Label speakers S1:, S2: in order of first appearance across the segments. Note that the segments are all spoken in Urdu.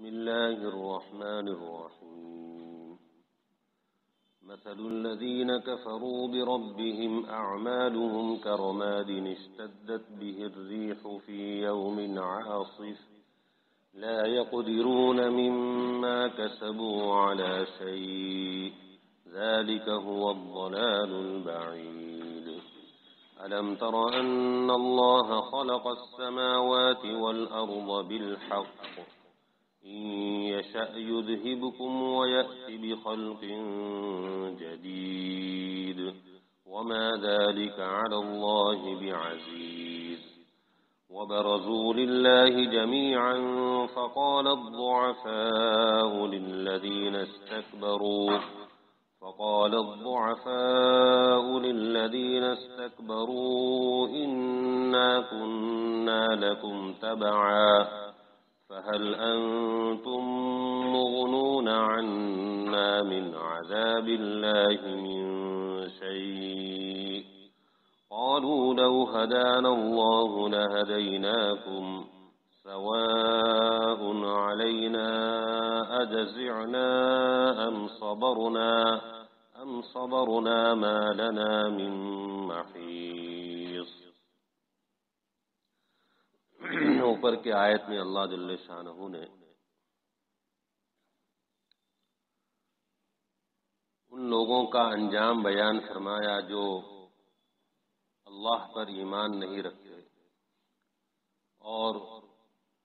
S1: بسم الله الرحمن الرحيم مثل الذين كفروا بربهم أعمالهم كرماد اشتدت به الريح في يوم عاصف لا يقدرون مما كسبوا على شيء ذلك هو الضلال البعيد ألم تر أن الله خلق السماوات والأرض بالحق إن يشأ يذهبكم ويأت بخلق جديد وما ذلك على الله بعزيز وبرزوا لله جميعا فقال الضعفاء للذين استكبروا إنا كنا لكم تبعا فهل أنتم مغنون عنا من عذاب الله من شيء قالوا لو هدانا الله لهديناكم سواء علينا أجزعنا أم صبرنا ما لنا من محيص۔ اوپر کی آیت میں اللہ جل شانہ نے ان لوگوں کا انجام بیان فرمایا جو اللہ پر ایمان نہیں رکھتے اور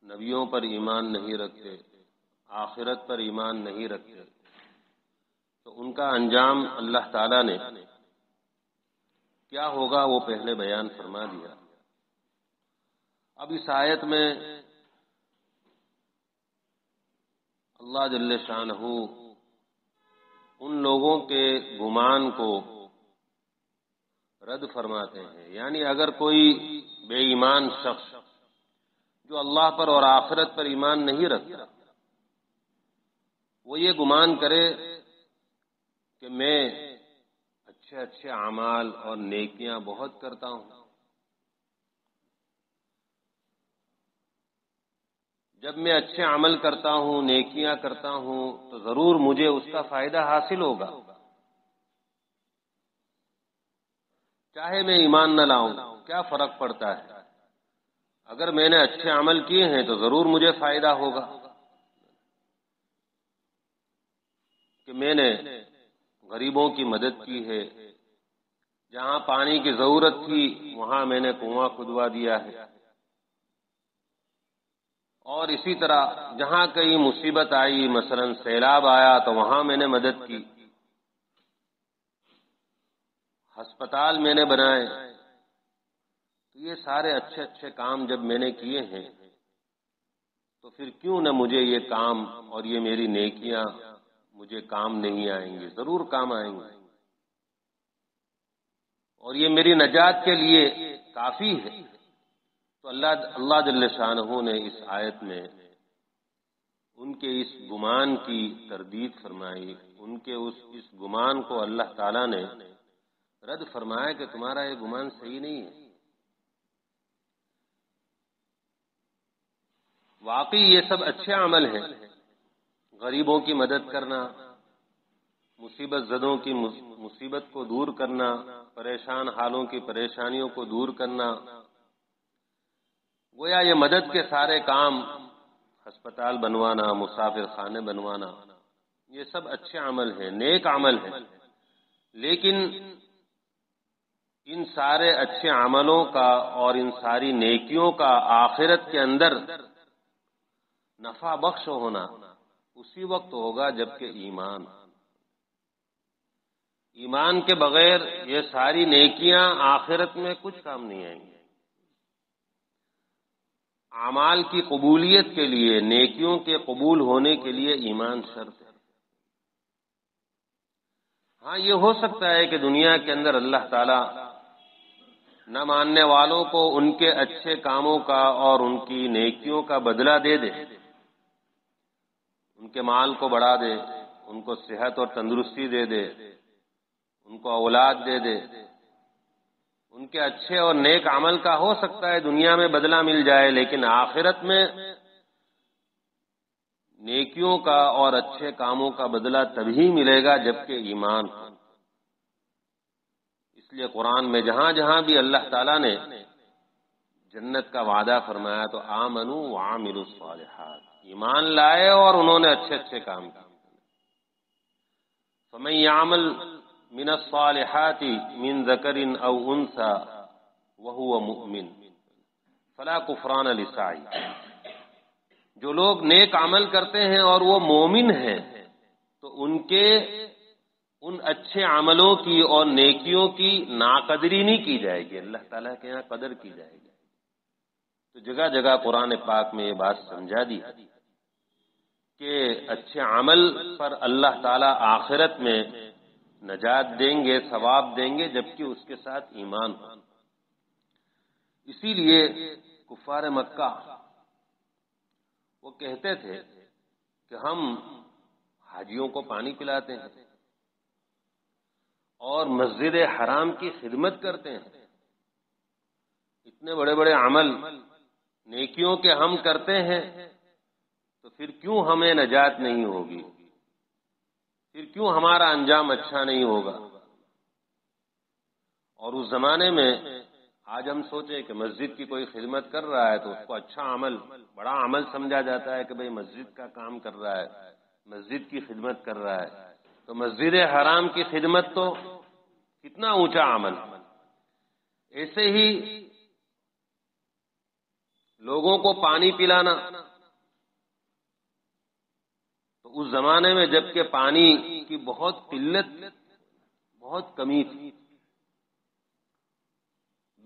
S1: نبیوں پر ایمان نہیں رکھتے، آخرت پر ایمان نہیں رکھتے، تو ان کا انجام اللہ تعالی نے کیا ہوگا وہ پہلے بیان فرما دیا۔ اب اس آیت میں اللہ جل شانہ ان لوگوں کے گمان کو رد فرماتے ہیں، یعنی اگر کوئی بے ایمان شخص جو اللہ پر اور آخرت پر ایمان نہیں رکھتا وہ یہ گمان کرے کہ میں اچھے اعمال اور نیکیاں بہت کرتا ہوں، جب میں اچھے عمل کرتا ہوں، نیکیاں کرتا ہوں تو ضرور مجھے اس کا فائدہ حاصل ہوگا، چاہے میں ایمان نہ لاؤں کیا فرق پڑتا ہے، اگر میں نے اچھے عمل کیے ہیں تو ضرور مجھے فائدہ ہوگا کہ میں نے غریبوں کی مدد کی ہے، جہاں پانی کی ضرورت تھی وہاں میں نے کنواں کھدوا دیا ہے، اور اسی طرح جہاں کہیں مصیبت آئی، مثلا سیلاب آیا تو وہاں میں نے مدد کی، ہسپتال میں نے بنائے، تو یہ سارے اچھے کام جب میں نے کیے ہیں تو پھر کیوں نہ مجھے یہ کام اور یہ میری نیکیاں مجھے کام نہیں آئیں گے، ضرور کام آئیں گے، اور یہ میری نجات کے لیے کافی ہے۔ تو اللہ جل شانہ نے اس آیت میں ان کے اس گمان کی تردید فرمائی، ان کے اس گمان کو اللہ تعالیٰ نے رد فرمایا کہ تمہارا یہ گمان صحیح نہیں ہے، واقعی یہ سب اچھے عمل ہیں، غریبوں کی مدد کرنا، مصیبت زدوں کی مصیبت کو دور کرنا، پریشان حالوں کی پریشانیوں کو دور کرنا، گویا یہ مدد کے سارے کام، ہسپتال بنوانا، مسافر خانے بنوانا، یہ سب اچھے عمل ہیں، نیک عمل ہیں، لیکن ان سارے اچھے عملوں کا اور ان ساری نیکیوں کا آخرت کے اندر نفع بخش ہونا اسی وقت ہوگا جبکہ ایمان کے بغیر یہ ساری نیکیاں آخرت میں کچھ کام نہیں آئیں گی۔ اعمال کی قبولیت کے لیے، نیکیوں کے قبول ہونے کے لیے ایمان شرط ہے۔ ہاں یہ ہو سکتا ہے کہ دنیا کے اندر اللہ تعالی نہ ماننے والوں کو ان کے اچھے کاموں کا اور ان کی نیکیوں کا بدلہ دے دے، ان کے مال کو بڑھا دے، ان کو صحت اور تندرستی دے دے، ان کو اولاد دے دے، ان کے اچھے اور نیک عمل کا ہو سکتا ہے دنیا میں بدلہ مل جائے، لیکن آخرت میں نیکیوں کا اور اچھے کاموں کا بدلہ تبھی ملے گا جبکہ ایمان ہو۔ اس لیے قرآن میں جہاں جہاں بھی اللہ تعالیٰ نے جنت کا وعدہ فرمایا تو آمنوا وعملوا الصالحات، ایمان لائے اور انہوں نے اچھے اچھے کام کیے۔ فمن يعمل من الصالحات من ذکر او انثى وهو مؤمن فلا کفران لسعیہ، جو لوگ نیک عمل کرتے ہیں اور وہ مومن ہیں تو ان کے ان اچھے عملوں کی اور نیکیوں کی ناقدری نہیں کی جائے گی، اللہ تعالیٰ کے یہاں قدر کی جائے گی۔ تو جگہ جگہ قرآن پاک میں یہ بات سمجھا دی کہ اچھے عمل پر اللہ تعالیٰ آخرت میں نجات دیں گے، ثواب دیں گے، جبکہ اس کے ساتھ ایمان ہو۔ اسی لیے کفار مکہ وہ کہتے تھے کہ ہم حاجیوں کو پانی پلاتے ہیں اور مسجد حرام کی خدمت کرتے ہیں، اتنے بڑے بڑے عمل نیکیوں کے ہم کرتے ہیں، تو پھر کیوں ہمیں نجات نہیں ہوگی، پھر کیوں ہمارا انجام اچھا نہیں ہوگا۔ اور اس زمانے میں آج ہم سوچیں کہ مسجد کی کوئی خدمت کر رہا ہے تو اس کو اچھا عمل، بڑا عمل سمجھا جاتا ہے کہ بھئی مسجد کا کام کر رہا ہے، مسجد کی خدمت کر رہا ہے، تو مسجد حرام کی خدمت تو کتنا اونچا عمل۔ ایسے ہی لوگوں کو پانی پلانا، تو اس زمانے میں جبکہ پانی کی بہت قلت، بہت کمی تھی،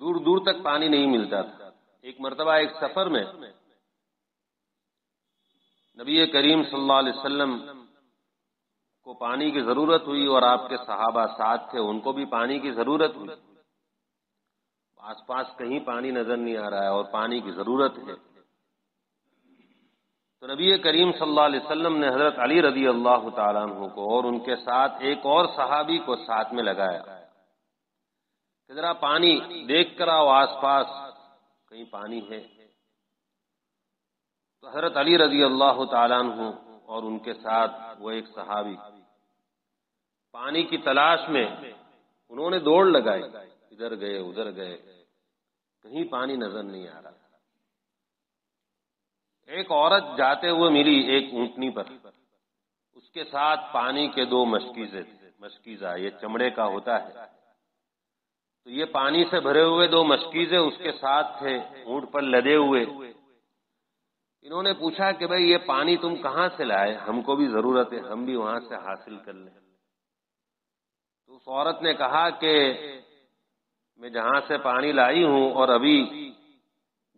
S1: دور دور تک پانی نہیں ملتا تھا۔ ایک مرتبہ ایک سفر میں نبی کریم صلی اللہ علیہ وسلم کو پانی کی ضرورت ہوئی اور آپ کے صحابہ ساتھ تھے، ان کو بھی پانی کی ضرورت ہوئی، آس پاس کہیں پانی نظر نہیں آ رہا ہے اور پانی کی ضرورت ہے۔ تو نبی کریم صلی اللہ علیہ وسلم نے حضرت علی رضی اللہ تعالیٰ عنہ کو اور ان کے ساتھ ایک اور صحابی کو ساتھ میں لگایا کہ ذرا پانی دیکھ کر آؤ، آس پاس کہیں پانی ہے۔ تو حضرت علی رضی اللہ تعالیٰ عنہ اور ان کے ساتھ وہ ایک صحابی پانی کی تلاش میں انہوں نے دوڑ لگائی، ادھر گئے ادھر گئے، کہیں پانی نظر نہیں آ رہا۔ ایک عورت جاتے ہوئے ملی ایک اونٹنی پر، اس کے ساتھ پانی کے 2 مشکیزیں تھے، مشکیزہ یہ چمڑے کا ہوتا ہے، تو یہ پانی سے بھرے ہوئے 2 مشکیزیں اس کے ساتھ تھے، اونٹ پر لدے ہوئے۔ انہوں نے پوچھا کہ بھئی یہ پانی تم کہاں سے لائے، ہم کو بھی ضرورت ہے، ہم بھی وہاں سے حاصل کر لیں۔ تو اس عورت نے کہا کہ میں جہاں سے پانی لائی ہوں اور ابھی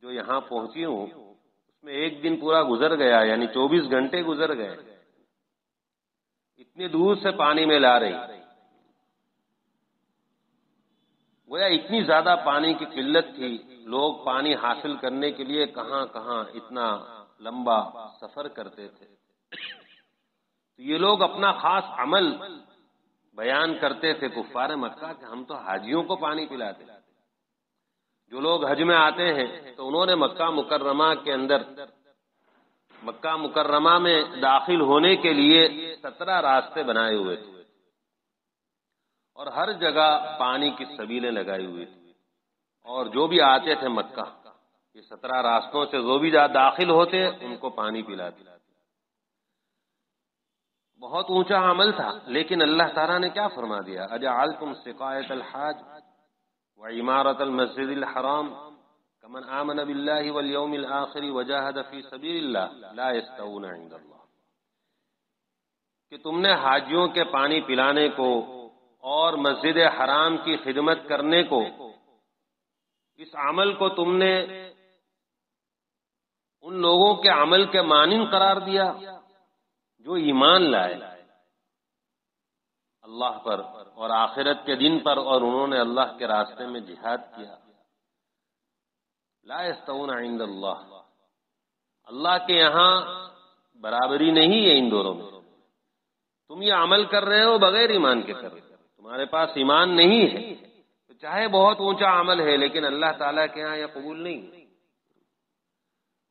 S1: جو یہاں پہنچی ہوں اس میں 1 دن پورا گزر گیا، یعنی 24 گھنٹے گزر گئے، اتنی دور سے پانی میں لا رہی۔ گویا اتنی زیادہ پانی کی قلت تھی، لوگ پانی حاصل کرنے کے لیے کہاں کہاں اتنا لمبا سفر کرتے تھے۔ تو یہ لوگ اپنا خاص عمل بیان کرتے تھے کفار مکہ کہ ہم تو حاجیوں کو پانی پلاتے۔ جو لوگ حج میں آتے ہیں تو انہوں نے مکہ مکرمہ کے اندر، مکہ مکرمہ میں داخل ہونے کے لیے 17 راستے بنائے ہوئے تھے اور ہر جگہ پانی کی سبیلیں لگائی ہوئی تھی، اور جو بھی آتے تھے مکہ یہ 17 راستوں سے جو بھی داخل ہوتے ان کو پانی پلاتے۔ بہت اونچا عمل تھا، لیکن اللہ تعالیٰ نے کیا فرما دیا، اجعلتم سقایۃ الحاج وعمارۃ المسجد الحرام کمن آمن باللہ والیوم الآخر وجاہد فی سبیل اللہ لا یستوون عند اللہ، کہ تم نے حاجیوں کے پانی پلانے کو اور مسجد حرام کی خدمت کرنے کو، اس عمل کو تم نے ان لوگوں کے عمل کے مانند قرار دیا جو ایمان لائے اللہ پر اور آخرت کے دن پر، اور انہوں نے اللہ کے راستے میں جہاد کیا۔ لا یستوون عند اللہ، اللہ کے یہاں برابری نہیں ہے ان دونوں میں۔ تم یہ عمل کر رہے ہو بغیر ایمان کے کر رہے ہو، تمہارے پاس ایمان نہیں ہے تو چاہے بہت اونچا عمل ہے لیکن اللہ تعالیٰ کے ہاں یہ قبول نہیں ہے۔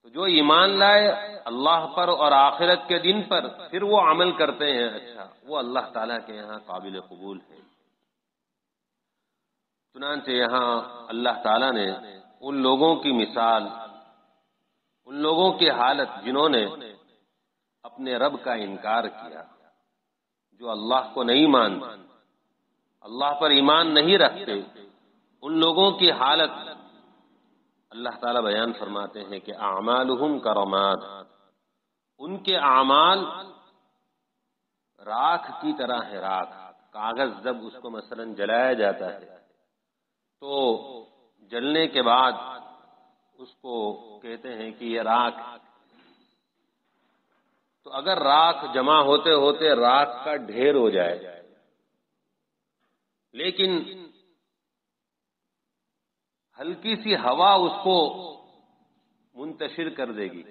S1: تو جو ایمان لائے اللہ پر اور آخرت کے دن پر پھر وہ عمل کرتے ہیں اچھا، وہ اللہ تعالیٰ کے یہاں قابل قبول ہے۔ چنانچہ یہاں اللہ تعالیٰ نے ان لوگوں کی مثال، ان لوگوں کی حالت جنہوں نے اپنے رب کا انکار کیا، جو اللہ کو نہیں مانتے، اللہ پر ایمان نہیں رکھتے، ان لوگوں کی حالت اللہ تعالیٰ بیان فرماتے ہیں کہ اعمالہم کرماد، ان کے اعمال راکھ کی طرح ہے۔ راکھ، کاغذ جب اس کو مثلا جلایا جاتا ہے تو جلنے کے بعد اس کو کہتے ہیں کہ یہ راکھ، تو اگر راکھ جمع ہوتے ہوتے راکھ کا ڈھیر ہو جائے، لیکن ہلکی سی ہوا اس کو منتشر کر دے گی،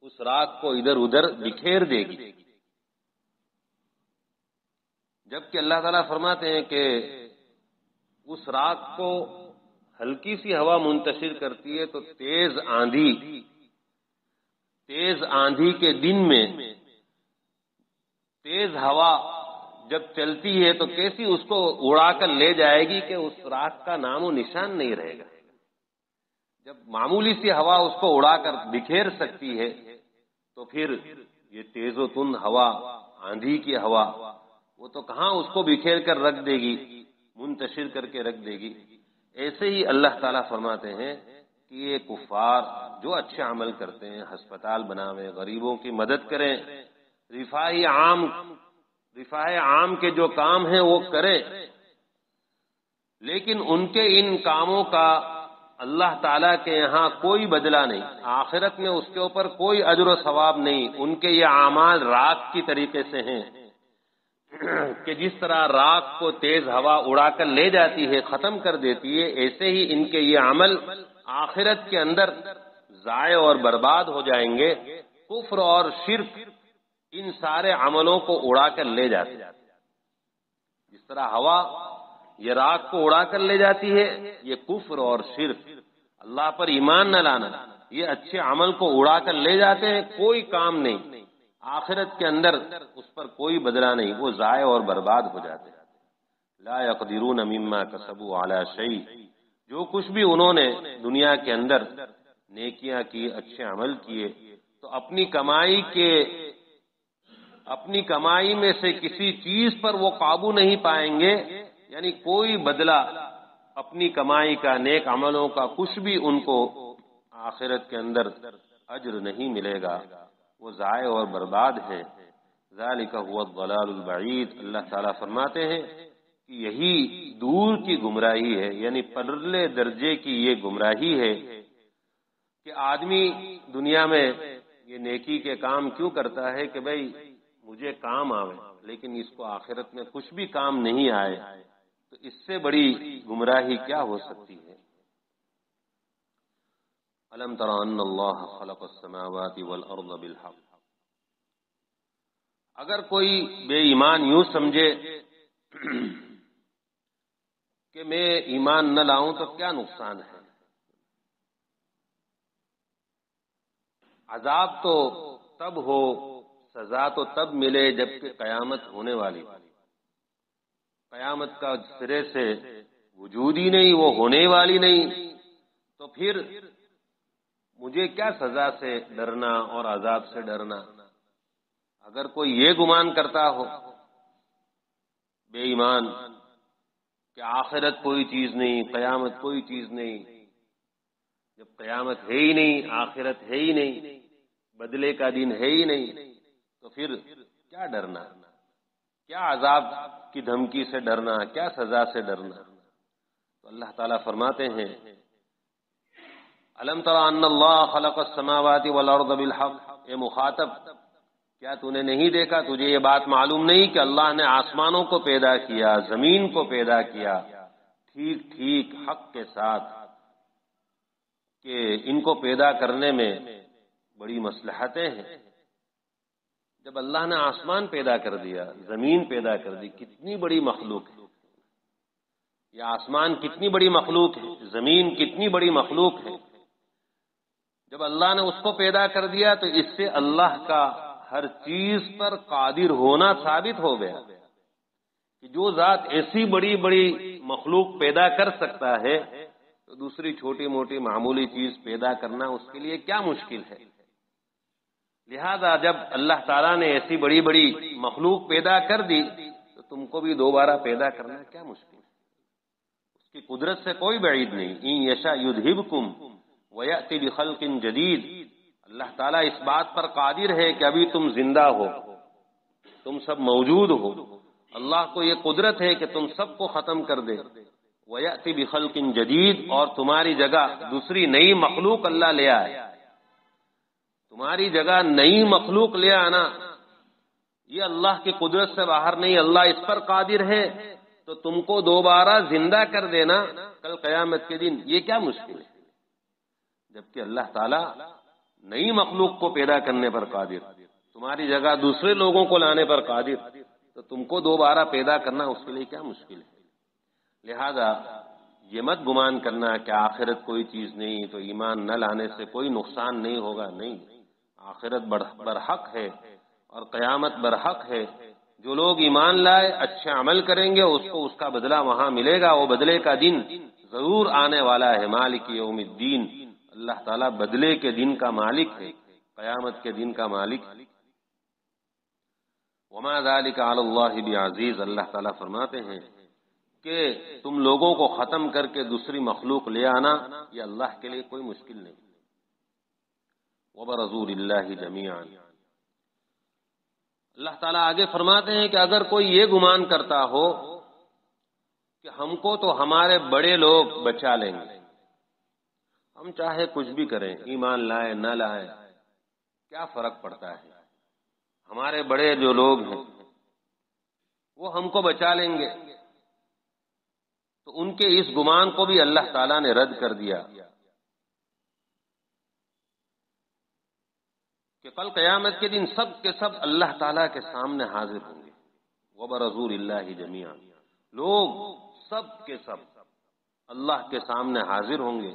S1: اس راکھ کو ادھر ادھر بکھیر دے گی، جبکہ اللہ تعالیٰ فرماتے ہیں کہ اس راکھ کو ہلکی سی ہوا منتشر کرتی ہے تو تیز آندھی کے دن میں تیز ہوا جب چلتی ہے تو کیسی اس کو اڑا کر لے جائے گی کہ اس راکھ کا نام و نشان نہیں رہے گا۔ جب معمولی سی ہوا اس کو اڑا کر بکھیر سکتی ہے تو پھر یہ تیز و تند ہوا، آندھی کی ہوا، وہ تو کہاں اس کو بکھیر کر رکھ دے گی، منتشر کر کے رکھ دے گی۔ ایسے ہی اللہ تعالیٰ فرماتے ہیں کہ یہ کفار جو اچھے عمل کرتے ہیں، ہسپتال بناویں، غریبوں کی مدد کریں، رفاہ عام کے جو کام ہیں وہ کریں، لیکن ان کے ان کاموں کا اللہ تعالیٰ کے یہاں کوئی بدلہ نہیں، آخرت میں اس کے اوپر کوئی اجر و ثواب نہیں۔ ان کے یہ اعمال راکھ کی طریقے سے ہیں کہ جس طرح راکھ کو تیز ہوا اڑا کر لے جاتی ہے، ختم کر دیتی ہے، ایسے ہی ان کے یہ عمل آخرت کے اندر ضائع اور برباد ہو جائیں گے۔ کفر اور شرک ان سارے عملوں کو اڑا کر لے جاتے ہیں، جس طرح ہوا یہ راکھ کو اڑا کر لے جاتی ہے، یہ کفر اور شرک، اللہ پر ایمان نہ لانا، یہ اچھے عمل کو اڑا کر لے جاتے ہیں، کوئی کام نہیں، آخرت کے اندر اس پر کوئی بدلہ نہیں، وہ ضائع اور برباد ہو جاتے ہیں۔ لا يقدرون مما کسبوا علی شیء، جو کچھ بھی انہوں نے دنیا کے اندر نیکیاں کی، اچھے عمل کیے، تو اپنی کمائی میں سے کسی چیز پر وہ قابو نہیں پائیں گے، یعنی کوئی بدلہ اپنی کمائی کا، نیک عملوں کا کچھ بھی ان کو آخرت کے اندر اجر نہیں ملے گا، وہ ضائع اور برباد ہیں۔ ذالک هو الضلال البعید، اللہ تعالیٰ فرماتے ہیں کہ یہی دور کی گمراہی ہے، یعنی پرلے درجے کی یہ گمراہی ہے کہ آدمی دنیا میں یہ نیکی کے کام کیوں کرتا ہے کہ بھئی مجھے کام آوے، لیکن اس کو آخرت میں کچھ بھی کام نہیں آئے، تو اس سے بڑی گمراہی کیا ہو سکتی ہے؟ الم تر ان اللہ خلق السماوات والارض بالحق، اگر کوئی بے ایمان یوں سمجھے کہ میں ایمان نہ لاؤں تو کیا نقصان ہے، عذاب تو تب ہو، سزا تو تب ملے جبکہ قیامت ہونے والی، قیامت کا سرے سے وجود ہی نہیں، وہ ہونے والی نہیں، تو پھر مجھے کیا سزا سے ڈرنا اور عذاب سے ڈرنا؟ اگر کوئی یہ گمان کرتا ہو بے ایمان کہ آخرت کوئی چیز نہیں، قیامت کوئی چیز نہیں، جب قیامت ہے ہی نہیں، آخرت ہے ہی نہیں، بدلے کا دن ہے ہی نہیں، تو پھر کیا ڈرنا؟ کیا عذاب کی دھمکی سے ڈرنا؟ کیا سزا سے ڈرنا؟ تو اللہ تعالیٰ فرماتے ہیں الم تر ان اللہ خلق السماوات والارض بالحق، اے مخاطب کیا تو نے نہیں دیکھا، تجھے یہ بات معلوم نہیں کہ اللہ نے آسمانوں کو پیدا کیا، زمین کو پیدا کیا ٹھیک ٹھیک حق کے ساتھ، کہ ان کو پیدا کرنے میں بڑی مصلحتیں ہیں۔ جب اللہ نے آسمان پیدا کر دیا، زمین پیدا کر دی، کتنی بڑی مخلوق ہے یہ آسمان، کتنی بڑی مخلوق ہے، زمین کتنی بڑی مخلوق ہے، جب اللہ نے اس کو پیدا کر دیا تو اس سے اللہ کا ہر چیز پر قادر ہونا ثابت ہو گیا کہ جو ذات ایسی بڑی بڑی مخلوق پیدا کر سکتا ہے تو دوسری چھوٹی موٹی معمولی چیز پیدا کرنا اس کے لیے کیا مشکل ہے۔ لہذا جب اللہ تعالیٰ نے ایسی بڑی بڑی مخلوق پیدا کر دی تو تم کو بھی دوبارہ پیدا کرنا کیا مشکل ہے؟ اس کی قدرت سے کوئی بعید نہیں۔ ان یشاء یذھبکم ویأتی بخلق جدید، اللہ تعالیٰ اس بات پر قادر ہے کہ ابھی تم زندہ ہو، تم سب موجود ہو، اللہ کو یہ قدرت ہے کہ تم سب کو ختم کر دے۔ وَيَأْتِ بِخَلْقٍ جَدِيدٍ، اور تمہاری جگہ دوسری نئی مخلوق اللہ لے آئے۔ تمہاری جگہ نئی مخلوق لے آنا یہ اللہ کی قدرت سے باہر نہیں، اللہ اس پر قادر ہے، تو تم کو دوبارہ زندہ کر دینا کل قیامت کے دن یہ کیا مشکل ہے؟ جبکہ اللہ تعالیٰ نئی مخلوق کو پیدا کرنے پر قادر، تمہاری جگہ دوسرے لوگوں کو لانے پر قادر، تو تم کو دوبارہ پیدا کرنا اس کے لیے کیا مشکل ہے؟ لہذا یہ مت گمان کرنا کہ آخرت کوئی چیز نہیں تو ایمان نہ لانے سے کوئی نقصان نہیں ہوگا، نہیں، آخرت برحق ہے اور قیامت برحق ہے۔ جو لوگ ایمان لائے اچھے عمل کریں گے اس کو اس کا بدلہ وہاں ملے گا، وہ بدلے کا دن ضرور آنے والا ہے۔ مالک یوم الدین، اللہ تعالیٰ بدلے کے دن کا مالک ہے، قیامت کے دن کا مالک ہے۔ وما ذلک علی اللہ بعزیز، اللہ تعالیٰ فرماتے ہیں کہ تم لوگوں کو ختم کر کے دوسری مخلوق لے آنا یہ اللہ کے لیے کوئی مشکل نہیں۔ وبرزوا للہ جمیعا، اللہ تعالیٰ آگے فرماتے ہیں کہ اگر کوئی یہ گمان کرتا ہو کہ ہم کو تو ہمارے بڑے لوگ بچا لیں گے، ہم چاہے کچھ بھی کریں، ایمان لائیں نہ لائیں، کیا فرق پڑتا ہے، ہمارے بڑے جو لوگ ہیں وہ ہم کو بچا لیں گے، تو ان کے اس گمان کو بھی اللہ تعالیٰ نے رد کر دیا کہ کل قیامت کے دن سب کے سب اللہ تعالیٰ کے سامنے حاضر ہوں گے۔ وبرزوا للہ جمیعا، لوگ سب کے سب اللہ کے سامنے حاضر ہوں گے۔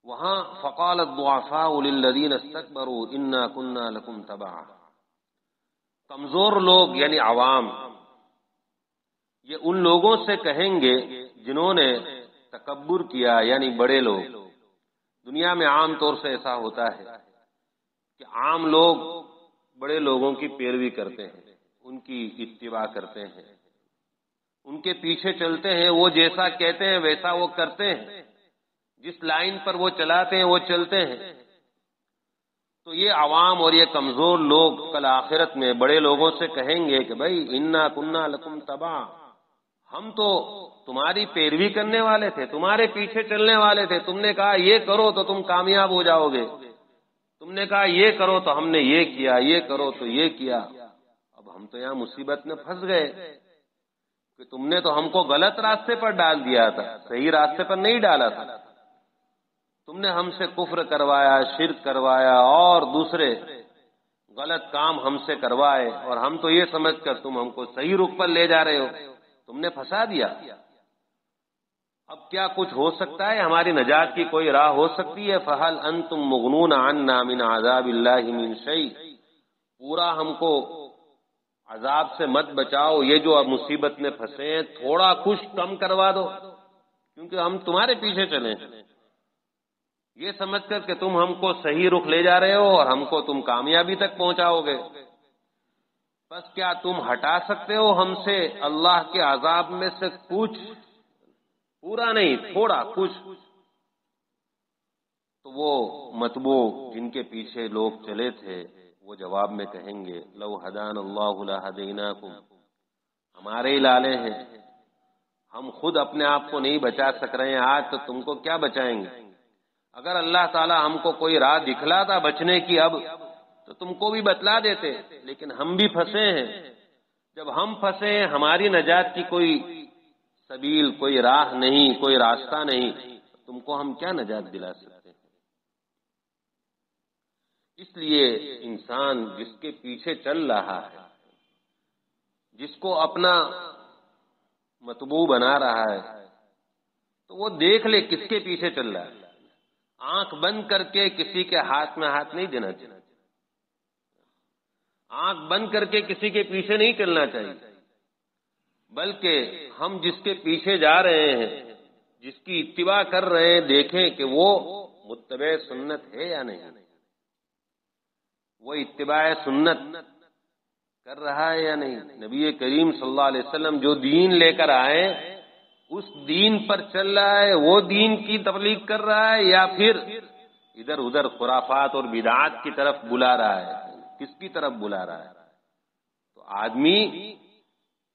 S1: وہاں فقال الضعفاء للذین استکبروا انا کنا لکم تبعا، کمزور لوگ یعنی عوام یہ ان لوگوں سے کہیں گے جنہوں نے تکبر کیا، یعنی بڑے لوگ۔ دنیا میں عام طور سے ایسا ہوتا ہے کہ عام لوگ بڑے لوگوں کی پیروی کرتے ہیں، ان کی اتباع کرتے ہیں، ان کے پیچھے چلتے ہیں، وہ جیسا کہتے ہیں ویسا وہ کرتے ہیں، جس لائن پر وہ چلاتے ہیں وہ چلتے ہیں۔ تو یہ عوام اور یہ کمزور لوگ کل آخرت میں بڑے لوگوں سے کہیں گے کہ بھائی انا کنا لکم تبعا، ہم تو تمہاری پیروی کرنے والے تھے، تمہارے پیچھے چلنے والے تھے، تم نے کہا یہ کرو تو تم کامیاب ہو جاؤ گے، تم نے کہا یہ کرو تو ہم نے یہ کیا، یہ کرو تو یہ کیا۔ اب ہم تو یہاں مصیبت میں پھنس گئے کہ تم نے تو ہم کو غلط راستے پر ڈال دیا تھا، صحیح راستے پر نہیں ڈالا تھا، تم نے ہم سے کفر کروایا، شرک کروایا اور دوسرے غلط کام ہم سے کروائے، اور ہم تو یہ سمجھ کر تم ہم کو صحیح رخ پر لے جا رہے ہو، تم نے پھنسا دیا۔ اب کیا کچھ ہو سکتا ہے؟ ہماری نجات کی کوئی راہ ہو سکتی ہے؟ فَهَلْ أَنْتُمْ مُغْنُونَ عَنَّا مِنْ عَذَابِ اللَّهِ مِنْ شَيْءٍ، پورا ہم کو عذاب سے مت بچاؤ، یہ جو اب مصیبت میں پھنسے ہیں تھوڑا کچھ کم کروا دو، کیونکہ ہم تمہارے پیچھے چلیں یہ سمجھ کر کہ تم ہم کو صحیح رخ لے جا رہے ہو اور ہم کو تم کامیابی تک پہنچاؤ گے، بس کیا تم ہٹا سکتے ہو ہم سے اللہ کے عذاب میں سے کچھ؟ پورا نہیں، تھوڑا کچھ۔ تو وہ متبوع جن کے پیچھے لوگ چلے تھے وہ جواب میں کہیں گے لو ہدان اللہ لہدیناکم، ہمارے ہی لالے ہیں، ہم خود اپنے آپ کو نہیں بچا سک رہے ہیں آج، تو تم کو کیا بچائیں گے؟ اگر اللہ تعالی ہم کو کوئی راہ دکھلاتا بچنے کی اب تو تم کو بھی بتلا دیتے، لیکن ہم بھی پھنسے ہیں۔ جب ہم پھنسے ہیں، ہماری نجات کی کوئی سبیل، کوئی راہ نہیں، کوئی راستہ نہیں، تم کو ہم کیا نجات دلا سکتے ہیں؟ اس لیے انسان جس کے پیچھے چل رہا ہے، جس کو اپنا متبوع بنا رہا ہے، تو وہ دیکھ لے کس کے پیچھے چل رہا ہے۔ آنکھ بند کر کے کسی کے ہاتھ میں ہاتھ نہیں دینا چاہیے، آنکھ بند کر کے کسی کے پیچھے نہیں چلنا چاہیے، بلکہ ہم جس کے پیچھے جا رہے ہیں، جس کی اتباع کر رہے ہیں، دیکھیں کہ وہ متبع سنت ہے یا نہیں، وہ اتباع سنت کر رہا ہے یا نہیں، نبی کریم صلی اللہ علیہ وسلم جو دین لے کر آئے اس دین پر چل رہا ہے، وہ دین کی تبلیغ کر رہا ہے، یا پھر ادھر ادھر خرافات اور بدعات کی طرف بلا رہا ہے، کس کی طرف بلا رہا ہے؟ تو آدمی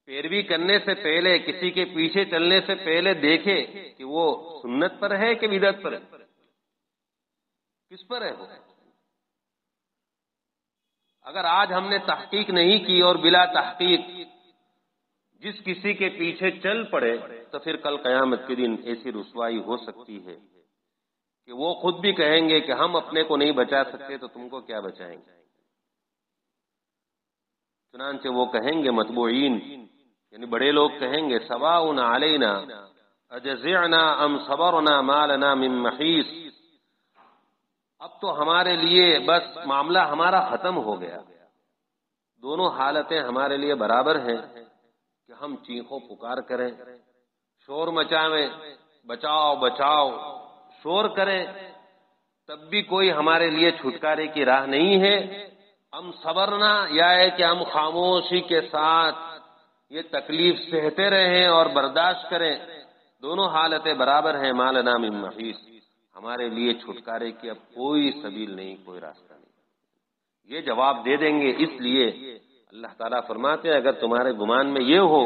S1: پیروی کرنے سے پہلے، کسی کے پیچھے چلنے سے پہلے دیکھے کہ وہ سنت پر ہے کہ بدعت پر ہے، کس پر ہے وہ۔ اگر آج ہم نے تحقیق نہیں کی اور بلا تحقیق جس کسی کے پیچھے چل پڑے، تو پھر کل قیامت کے دن ایسی رسوائی ہو سکتی ہے کہ وہ خود بھی کہیں گے کہ ہم اپنے کو نہیں بچا سکتے تو تم کو کیا بچائیں گے۔ چنانچہ وہ کہیں گے متبوعین، یعنی بڑے لوگ کہیں گے سواء علینا اجزعنا ام صبرنا ما لنا من محیص، اب تو ہمارے لیے بس معاملہ ہمارا ختم ہو گیا، دونوں حالتیں ہمارے لیے برابر ہیں کہ ہم چیخو پکار کریں، شور مچائیں، بچاؤ بچاؤ شور کریں، تب بھی کوئی ہمارے لیے چھٹکارے کی راہ نہیں ہے، ہم صبرنا، یا ہے کہ ہم خاموشی کے ساتھ یہ تکلیف سہتے رہیں اور برداشت کریں، دونوں حالتیں برابر ہیں، ما لنا من محیص، ہمارے لیے چھٹکارے کی اب کوئی سبیل نہیں، کوئی راستہ نہیں، یہ جواب دے دیں گے۔ اس لیے اللہ تعالیٰ فرماتے ہیں اگر تمہارے گمان میں یہ ہو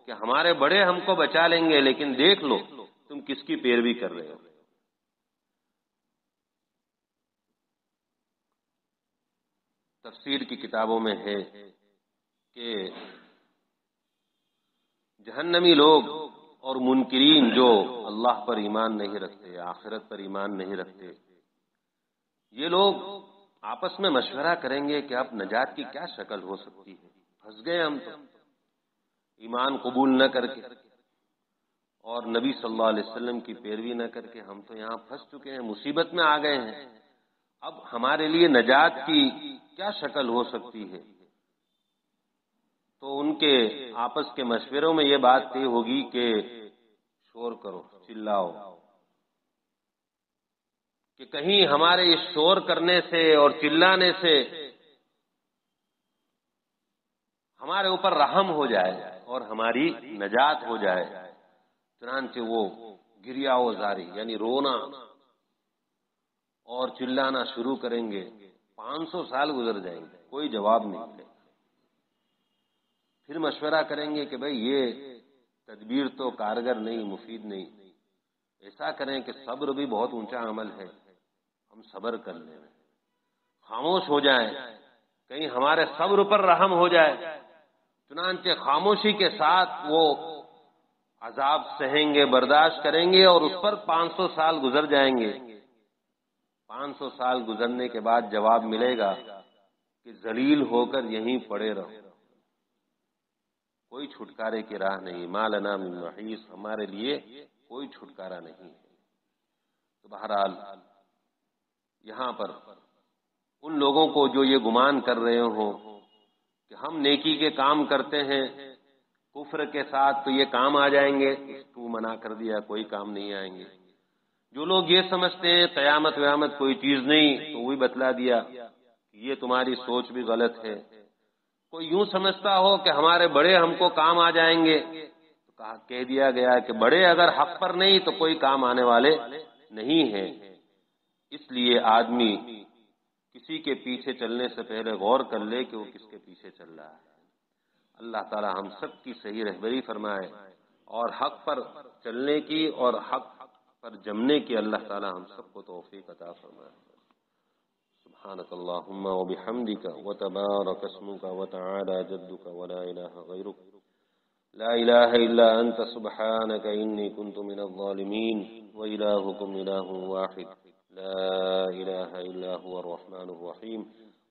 S1: کہ ہمارے بڑے ہم کو بچا لیں گے، لیکن دیکھ لو تم کس کی پیروی کر رہے ہو۔ تفسیر کی کتابوں میں ہے کہ جہنمی لوگ اور منکرین جو اللہ پر ایمان نہیں رکھتے، آخرت پر ایمان نہیں رکھتے، یہ لوگ آپس میں مشورہ کریں گے کہ اب نجات کی کیا شکل ہو سکتی ہے، پھنس گئے ہم تو ایمان قبول نہ کر کے اور نبی صلی اللہ علیہ وسلم کی پیروی نہ کر کے، ہم تو یہاں پھنس چکے ہیں، مصیبت میں آ گئے ہیں، اب ہمارے لیے نجات کی کیا شکل ہو سکتی ہے۔ تو ان کے آپس کے مشوروں میں یہ بات طے ہوگی کہ شور کرو، چلاؤ، کہ کہیں ہمارے اس شور کرنے سے اور چلانے سے ہمارے اوپر رحم ہو جائے اور ہماری نجات ہو جائے۔ چنانچہ وہ گریا و زاری یعنی رونا اور چلانا شروع کریں گے، 500 سال گزر جائیں گے، کوئی جواب نہیں ملے گا۔ پھر مشورہ کریں گے کہ بھئی یہ تدبیر تو کارگر نہیں، مفید نہیں، ایسا کریں کہ صبر بھی بہت اونچا عمل ہے، ہم صبر کر لیں، خاموش ہو جائیں، کہیں ہمارے صبر پر رحم ہو جائے۔ چنانچہ خاموشی کے ساتھ وہ عذاب سہیں گے، برداشت کریں گے، اور اس پر 500 سال گزر جائیں گے۔ 500 سال گزرنے کے بعد جواب ملے گا کہ ذلیل ہو کر یہیں پڑے رہو، کوئی چھٹکارے کی راہ نہیں، ما لنا من محیص، ہمارے لیے کوئی چھٹکارا نہیں ہے۔ تو بہرحال یہاں پر ان لوگوں کو جو یہ گمان کر رہے ہوں کہ ہم نیکی کے کام کرتے ہیں، کفر کے ساتھ تو یہ کام آ جائیں گے، اس کو منع کر دیا، کوئی کام نہیں آئیں گے۔ جو لوگ یہ سمجھتے ہیں قیامت ویامت کوئی چیز نہیں، تو وہی بتلا دیا کہ یہ تمہاری سوچ بھی غلط ہے۔ کوئی یوں سمجھتا ہو کہ ہمارے بڑے ہم کو کام آ جائیں گے، تو کہہ دیا گیا کہ بڑے اگر حق پر نہیں تو کوئی کام آنے والے نہیں ہیں۔ اس لیے آدمی کسی کے پیچھے چلنے سے پہلے غور کر لے کہ وہ کس کے پیچھے چل رہا ہے۔ اللہ تعالی ہم سب کی صحیح رہبری فرمائے اور حق پر چلنے کی اور حق پر جمنے کی اللہ تعالی ہم سب کو توفیق عطا فرمائے۔ سبحانك اللهم وبحمدك وتبارك اسمك وتعالى جدك ولا إله غيرك، لا إله إلا أنت سبحانك إني كنت من الظالمين، وإلهكم إله واحد لا إله إلا هو الرحمن الرحيم۔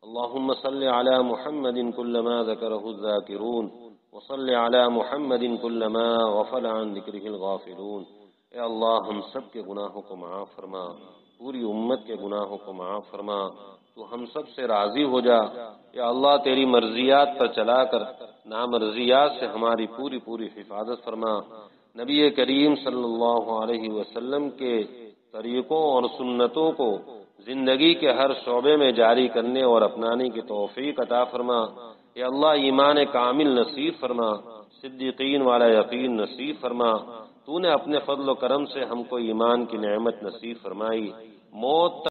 S1: اللهم صل على محمد كلما ذكره الذاكرون، وصل على محمد كلما غفل عن ذكره الغافلون۔ اے اللہ ہم سب کے گناہوں کو معاف فرما، پوری امت کے گناہوں کو معاف فرما، تو ہم سب سے راضی ہو جا یا اللہ، تیری مرضیات پر چلا کر نامرضیات سے ہماری پوری پوری حفاظت فرما۔ نبی کریم صلی اللہ علیہ وسلم کے طریقوں اور سنتوں کو زندگی کے ہر شعبے میں جاری کرنے اور اپنانے کی توفیق عطا فرما۔ یا اللہ، ایمان کامل نصیب فرما، صدیقین والا یقین نصیب فرما۔ تو نے اپنے فضل و کرم سے ہم کو ایمان کی نعمت نصیب فرمائی، موت